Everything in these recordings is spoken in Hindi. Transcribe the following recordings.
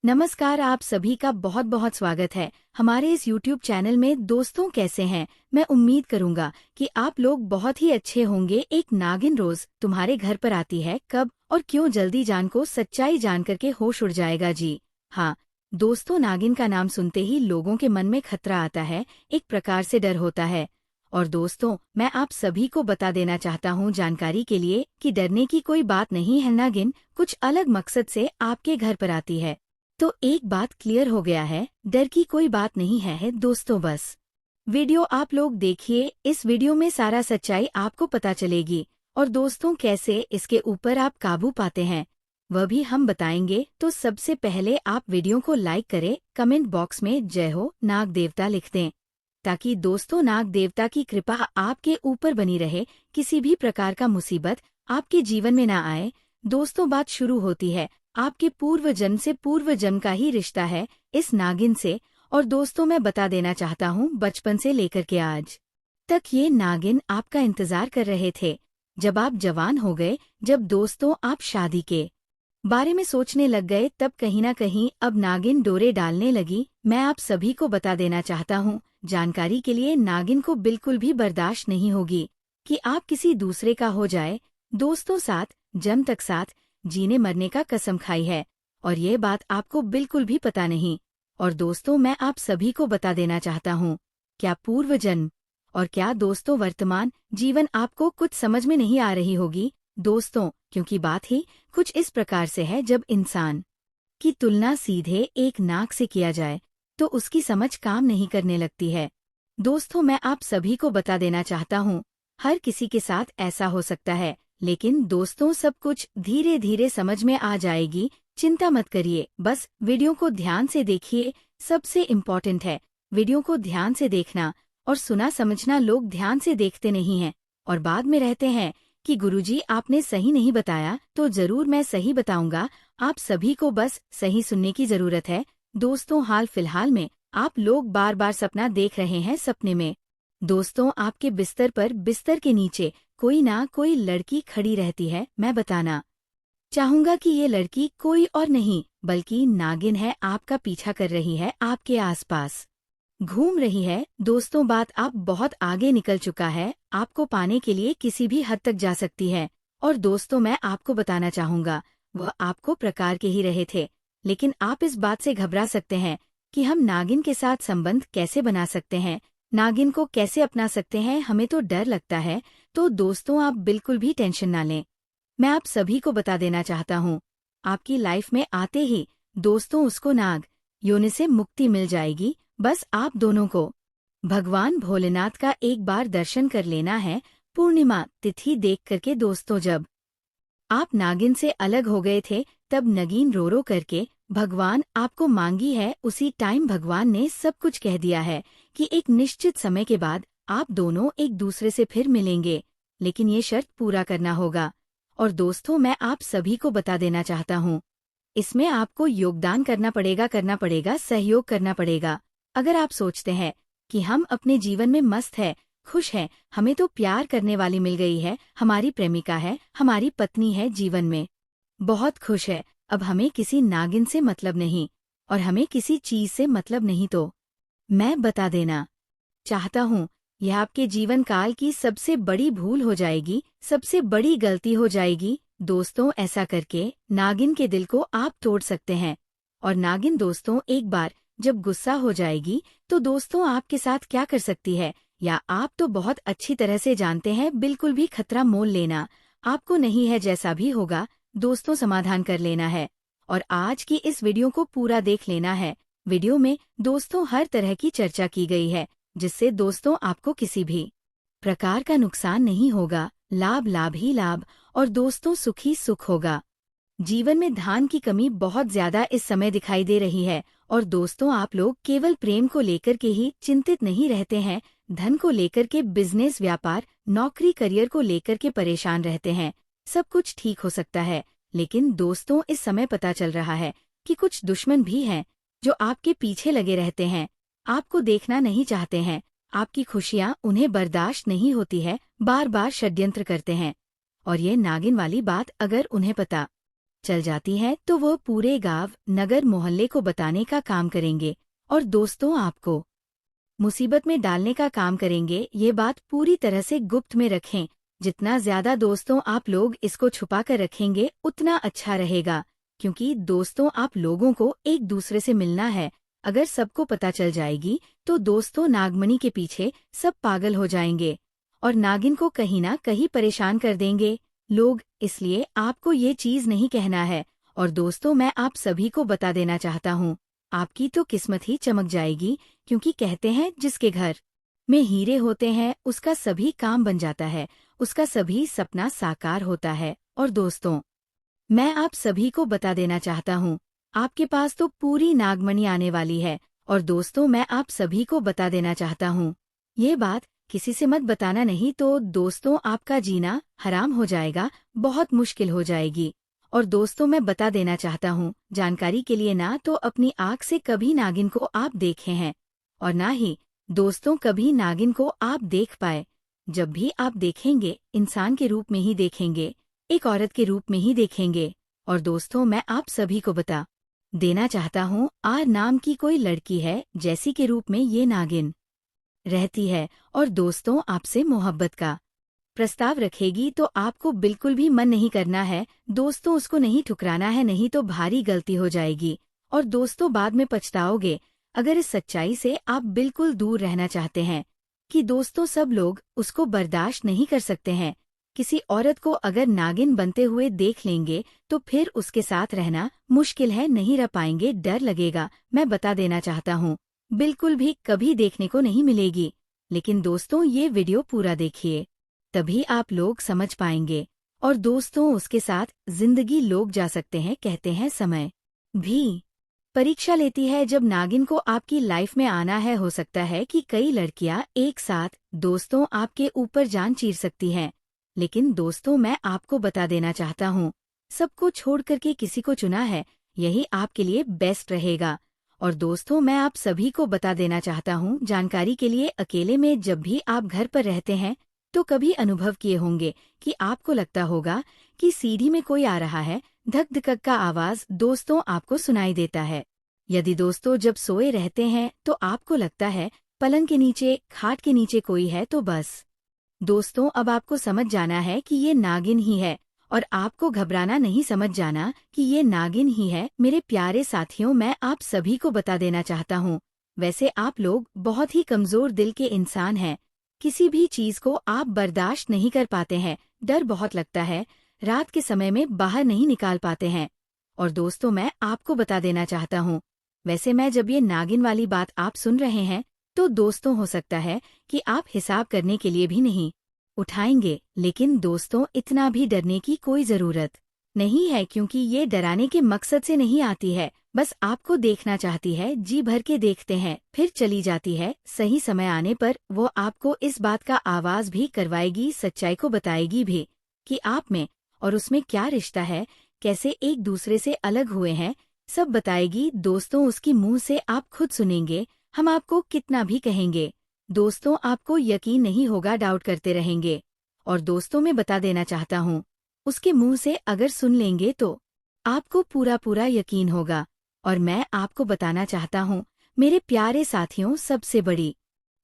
नमस्कार, आप सभी का बहुत बहुत स्वागत है हमारे इस YouTube चैनल में। दोस्तों, कैसे हैं? मैं उम्मीद करूंगा कि आप लोग बहुत ही अच्छे होंगे। एक नागिन रोज तुम्हारे घर पर आती है, कब और क्यों? जल्दी जान को सच्चाई जान करके होश उड़ जाएगा जी। हाँ दोस्तों, नागिन का नाम सुनते ही लोगों के मन में खतरा आता है, एक प्रकार से डर होता है। और दोस्तों, मैं आप सभी को बता देना चाहता हूँ जानकारी के लिए कि डरने की कोई बात नहीं है। नागिन कुछ अलग मकसद से आपके घर पर आती है। तो एक बात क्लियर हो गया है, डर की कोई बात नहीं है दोस्तों। बस वीडियो आप लोग देखिए, इस वीडियो में सारा सच्चाई आपको पता चलेगी। और दोस्तों, कैसे इसके ऊपर आप काबू पाते हैं वह भी हम बताएंगे। तो सबसे पहले आप वीडियो को लाइक करें, कमेंट बॉक्स में जय हो नाग देवता लिख दें, ताकि दोस्तों नाग देवता की कृपा आपके ऊपर बनी रहे, किसी भी प्रकार का मुसीबत आपके जीवन में ना आए। दोस्तों, बात शुरू होती है आपके पूर्व जन्म से। पूर्व जन्म का ही रिश्ता है इस नागिन से। और दोस्तों, मैं बता देना चाहता हूँ, बचपन से लेकर के आज तक ये नागिन आपका इंतजार कर रहे थे। जब आप जवान हो गए, जब दोस्तों आप शादी के बारे में सोचने लग गए, तब कहीं ना कहीं अब नागिन डोरे डालने लगी। मैं आप सभी को बता देना चाहता हूँ जानकारी के लिए, नागिन को बिल्कुल भी बर्दाश्त नहीं होगी कि आप किसी दूसरे का हो जाए। दोस्तों, साथ जन्म तक साथ जीने मरने का कसम खाई है, और ये बात आपको बिल्कुल भी पता नहीं। और दोस्तों, मैं आप सभी को बता देना चाहता हूँ, क्या पूर्व जन्म और क्या दोस्तों वर्तमान जीवन आपको कुछ समझ में नहीं आ रही होगी दोस्तों, क्योंकि बात ही कुछ इस प्रकार से है। जब इंसान की तुलना सीधे एक नाग से किया जाए तो उसकी समझ काम नहीं करने लगती है। दोस्तों, मैं आप सभी को बता देना चाहता हूँ, हर किसी के साथ ऐसा हो सकता है, लेकिन दोस्तों सब कुछ धीरे धीरे समझ में आ जाएगी। चिंता मत करिए, बस वीडियो को ध्यान से देखिए। सबसे इम्पोर्टेंट है वीडियो को ध्यान से देखना और सुना समझना। लोग ध्यान से देखते नहीं हैं और बाद में रहते हैं कि गुरुजी आपने सही नहीं बताया। तो जरूर मैं सही बताऊंगा, आप सभी को बस सही सुनने की जरूरत है। दोस्तों, हाल फिलहाल में आप लोग बार बार सपना देख रहे हैं। सपने में दोस्तों आपके बिस्तर पर, बिस्तर के नीचे कोई ना कोई लड़की खड़ी रहती है। मैं बताना चाहूंगा कि ये लड़की कोई और नहीं बल्कि नागिन है, आपका पीछा कर रही है, आपके आसपास घूम रही है। दोस्तों, बात अब बहुत आगे निकल चुका है, आपको पाने के लिए किसी भी हद तक जा सकती है। और दोस्तों, मैं आपको बताना चाहूंगा, वह आपको प्रकार के ही रहे थे, लेकिन आप इस बात से घबरा सकते हैं कि हम नागिन के साथ संबंध कैसे बना सकते हैं, नागिन को कैसे अपना सकते हैं, हमें तो डर लगता है। तो दोस्तों, आप बिल्कुल भी टेंशन ना लें, मैं आप सभी को बता देना चाहता हूँ, आपकी लाइफ में आते ही दोस्तों उसको नाग योनि से मुक्ति मिल जाएगी। बस आप दोनों को भगवान भोलेनाथ का एक बार दर्शन कर लेना है, पूर्णिमा तिथि देख करके। दोस्तों, जब आप नागिन से अलग हो गए थे, तब नगीन रो रो करके भगवान आपको मांगी है। उसी टाइम भगवान ने सब कुछ कह दिया है कि एक निश्चित समय के बाद आप दोनों एक दूसरे से फिर मिलेंगे, लेकिन ये शर्त पूरा करना होगा। और दोस्तों, मैं आप सभी को बता देना चाहता हूँ, इसमें आपको योगदान करना पड़ेगा, सहयोग करना पड़ेगा। अगर आप सोचते हैं कि हम अपने जीवन में मस्त है, खुश है, हमें तो प्यार करने वाली मिल गई है, हमारी प्रेमिका है, हमारी पत्नी है, जीवन में बहुत खुश है, अब हमें किसी नागिन से मतलब नहीं और हमें किसी चीज से मतलब नहीं, तो मैं बता देना चाहता हूँ, यह आपके जीवन काल की सबसे बड़ी भूल हो जाएगी, सबसे बड़ी गलती हो जाएगी। दोस्तों, ऐसा करके नागिन के दिल को आप तोड़ सकते हैं। और नागिन दोस्तों एक बार जब गुस्सा हो जाएगी तो दोस्तों आपके साथ क्या कर सकती है, या आप तो बहुत अच्छी तरह से जानते हैं। बिल्कुल भी खतरा मोल लेना आपको नहीं है, जैसा भी होगा दोस्तों समाधान कर लेना है। और आज की इस वीडियो को पूरा देख लेना है। वीडियो में दोस्तों हर तरह की चर्चा की गई है, जिससे दोस्तों आपको किसी भी प्रकार का नुकसान नहीं होगा, लाभ लाभ ही लाभ, और दोस्तों सुख ही सुख होगा। जीवन में धन की कमी बहुत ज्यादा इस समय दिखाई दे रही है, और दोस्तों आप लोग केवल प्रेम को लेकर के ही चिंतित नहीं रहते हैं, धन को लेकर के, बिजनेस, व्यापार, नौकरी, करियर को लेकर के परेशान रहते हैं। सब कुछ ठीक हो सकता है, लेकिन दोस्तों इस समय पता चल रहा है कि कुछ दुश्मन भी हैं जो आपके पीछे लगे रहते हैं, आपको देखना नहीं चाहते हैं, आपकी खुशियां उन्हें बर्दाश्त नहीं होती है, बार बार षड्यंत्र करते हैं। और ये नागिन वाली बात अगर उन्हें पता चल जाती है तो वह पूरे गांव, नगर, मोहल्ले को बताने का काम करेंगे और दोस्तों आपको मुसीबत में डालने का काम करेंगे। ये बात पूरी तरह से गुप्त में रखें। जितना ज्यादा दोस्तों आप लोग इसको छुपा कर रखेंगे उतना अच्छा रहेगा, क्योंकि दोस्तों आप लोगों को एक दूसरे से मिलना है। अगर सबको पता चल जाएगी तो दोस्तों नागमणि के पीछे सब पागल हो जाएंगे और नागिन को कहीं ना कहीं परेशान कर देंगे लोग। इसलिए आपको ये चीज नहीं कहना है। और दोस्तों मैं आप सभी को बता देना चाहता हूँ, आपकी तो किस्मत ही चमक जाएगी, क्योंकि कहते हैं जिसके घर में हीरे होते हैं उसका सभी काम बन जाता है, उसका सभी सपना साकार होता है। और दोस्तों मैं आप सभी को बता देना चाहता हूँ, आपके पास तो पूरी नागमणि आने वाली है। और दोस्तों मैं आप सभी को बता देना चाहता हूँ, ये बात किसी से मत बताना, नहीं तो दोस्तों आपका जीना हराम हो जाएगा, बहुत मुश्किल हो जाएगी। और दोस्तों मैं बता देना चाहता हूँ जानकारी के लिए, ना तो अपनी आँख से कभी नागिन को आप देखे हैं और ना ही दोस्तों कभी नागिन को आप देख पाए। जब भी आप देखेंगे इंसान के रूप में ही देखेंगे, एक औरत के रूप में ही देखेंगे। और दोस्तों मैं आप सभी को बता देना चाहता हूँ, आर नाम की कोई लड़की है, जैसी के रूप में ये नागिन रहती है और दोस्तों आपसे मोहब्बत का प्रस्ताव रखेगी, तो आपको बिल्कुल भी मन नहीं करना है दोस्तों, उसको नहीं ठुकराना है, नहीं तो भारी गलती हो जाएगी और दोस्तों बाद में पछताओगे। अगर इस सच्चाई से आप बिल्कुल दूर रहना चाहते हैं कि दोस्तों सब लोग उसको बर्दाश्त नहीं कर सकते हैं, किसी औरत को अगर नागिन बनते हुए देख लेंगे तो फिर उसके साथ रहना मुश्किल है, नहीं रह पाएंगे, डर लगेगा। मैं बता देना चाहता हूँ बिल्कुल भी कभी देखने को नहीं मिलेगी। लेकिन दोस्तों ये वीडियो पूरा देखिए, तभी आप लोग समझ पाएंगे। और दोस्तों उसके साथ जिंदगी लोग जा सकते हैं, कहते हैं समय भी परीक्षा लेती है जब नागिन को आपकी लाइफ में आना है। हो सकता है कि कई लड़कियां एक साथ दोस्तों आपके ऊपर जान चीर सकती हैं, लेकिन दोस्तों मैं आपको बता देना चाहता हूँ, सबको छोड़ करके किसी को चुना है, यही आपके लिए बेस्ट रहेगा। और दोस्तों मैं आप सभी को बता देना चाहता हूँ जानकारी के लिए, अकेले में जब भी आप घर पर रहते हैं तो कभी अनुभव किए होंगे कि आपको लगता होगा कि सीढ़ी में कोई आ रहा है, धक धक का आवाज दोस्तों आपको सुनाई देता है। यदि दोस्तों जब सोए रहते हैं तो आपको लगता है पलंग के नीचे, खाट के नीचे कोई है, तो बस दोस्तों अब आपको समझ जाना है कि ये नागिन ही है और आपको घबराना नहीं, समझ जाना कि ये नागिन ही है। मेरे प्यारे साथियों मैं आप सभी को बता देना चाहता हूँ, वैसे आप लोग बहुत ही कमजोर दिल के इंसान हैं, किसी भी चीज को आप बर्दाश्त नहीं कर पाते हैं, डर बहुत लगता है, रात के समय में बाहर नहीं निकाल पाते हैं। और दोस्तों मैं आपको बता देना चाहता हूँ, वैसे मैं जब ये नागिन वाली बात आप सुन रहे हैं तो दोस्तों हो सकता है कि आप हिसाब करने के लिए भी नहीं उठाएंगे, लेकिन दोस्तों इतना भी डरने की कोई जरूरत नहीं है, क्योंकि ये डराने के मकसद से नहीं आती है, बस आपको देखना चाहती है, जी भर के देखते हैं फिर चली जाती है। सही समय आने पर वो आपको इस बात का आवाज भी करवाएगी, सच्चाई को बताएगी भी कि आप में और उसमें क्या रिश्ता है, कैसे एक दूसरे से अलग हुए हैं, सब बताएगी। दोस्तों उसकी मुंह से आप खुद सुनेंगे, हम आपको कितना भी कहेंगे दोस्तों आपको यकीन नहीं होगा, डाउट करते रहेंगे। और दोस्तों मैं बता देना चाहता हूँ, उसके मुंह से अगर सुन लेंगे तो आपको पूरा पूरा यकीन होगा। और मैं आपको बताना चाहता हूँ मेरे प्यारे साथियों, सबसे बड़ी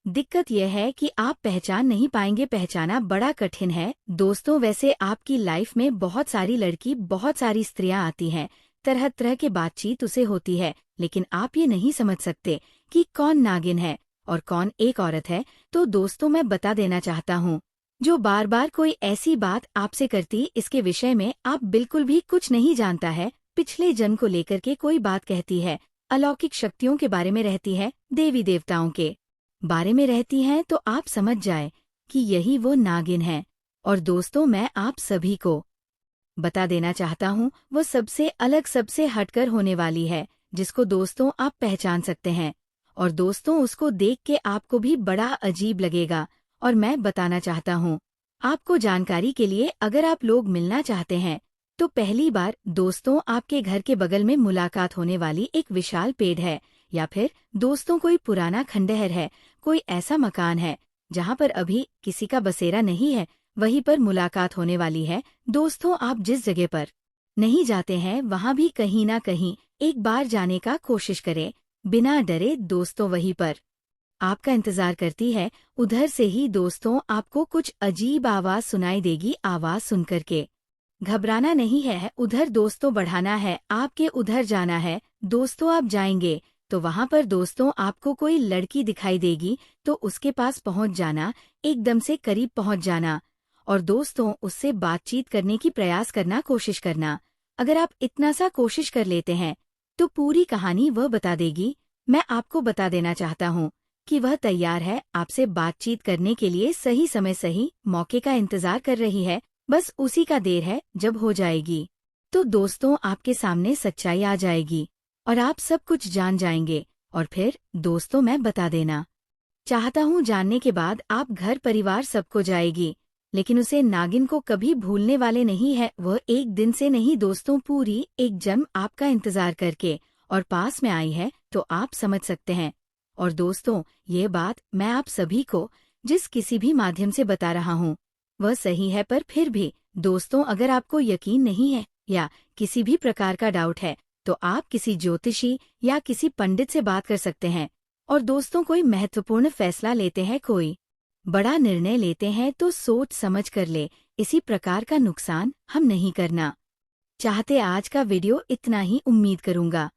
दिक्कत यह है कि आप पहचान नहीं पाएंगे, पहचाना बड़ा कठिन है दोस्तों। वैसे आपकी लाइफ में बहुत सारी लड़की, बहुत सारी स्त्रियां आती हैं, तरह तरह के बातचीत उसे होती है, लेकिन आप ये नहीं समझ सकते कि कौन नागिन है और कौन एक औरत है। तो दोस्तों मैं बता देना चाहता हूँ, जो बार बार कोई ऐसी बात आपसे करती, इसके विषय में आप बिल्कुल भी कुछ नहीं जानता है, पिछले जन्म को लेकर के कोई बात कहती है, अलौकिक शक्तियों के बारे में रहती है, देवी देवताओं के बारे में रहती हैं, तो आप समझ जाए कि यही वो नागिन है। और दोस्तों मैं आप सभी को बता देना चाहता हूँ, वो सबसे अलग, सबसे हटकर होने वाली है, जिसको दोस्तों आप पहचान सकते हैं। और दोस्तों उसको देख के आपको भी बड़ा अजीब लगेगा। और मैं बताना चाहता हूँ आपको जानकारी के लिए, अगर आप लोग मिलना चाहते हैं तो पहली बार दोस्तों आपके घर के बगल में मुलाकात होने वाली एक विशाल पेड़ है, या फिर दोस्तों कोई पुराना खंडहर है, कोई ऐसा मकान है जहाँ पर अभी किसी का बसेरा नहीं है, वहीं पर मुलाकात होने वाली है। दोस्तों आप जिस जगह पर नहीं जाते हैं वहाँ भी कहीं ना कहीं एक बार जाने का कोशिश करें, बिना डरे दोस्तों वहीं पर आपका इंतजार करती है। उधर से ही दोस्तों आपको कुछ अजीब आवाज सुनाई देगी। आवाज सुनकर के घबराना नहीं है, उधर दोस्तों बढ़ाना है, आपके उधर जाना है। दोस्तों आप जाएंगे तो वहां पर दोस्तों आपको कोई लड़की दिखाई देगी तो उसके पास पहुंच जाना, एकदम से करीब पहुंच जाना और दोस्तों उससे बातचीत करने की प्रयास करना, कोशिश करना। अगर आप इतना सा कोशिश कर लेते हैं तो पूरी कहानी वह बता देगी। मैं आपको बता देना चाहता हूँ कि वह तैयार है आपसे बातचीत करने के लिए, सही समय सही मौके का इंतजार कर रही है, बस उसी का देर है। जब हो जाएगी तो दोस्तों आपके सामने सच्चाई आ जाएगी और आप सब कुछ जान जाएंगे। और फिर दोस्तों मैं बता देना चाहता हूँ, जानने के बाद आप घर परिवार सबको जाएगी, लेकिन उसे नागिन को कभी भूलने वाले नहीं है। वह एक दिन से नहीं दोस्तों, पूरी एक जन्म आपका इंतजार करके और पास में आई है, तो आप समझ सकते हैं। और दोस्तों ये बात मैं आप सभी को जिस किसी भी माध्यम से बता रहा हूँ वह सही है, पर फिर भी दोस्तों अगर आपको यकीन नहीं है या किसी भी प्रकार का डाउट है तो आप किसी ज्योतिषी या किसी पंडित से बात कर सकते हैं। और दोस्तों कोई महत्वपूर्ण फैसला लेते हैं, कोई बड़ा निर्णय लेते हैं तो सोच समझ कर ले, इसी प्रकार का नुकसान हम नहीं करना चाहते। आज का वीडियो इतना ही, उम्मीद करूंगा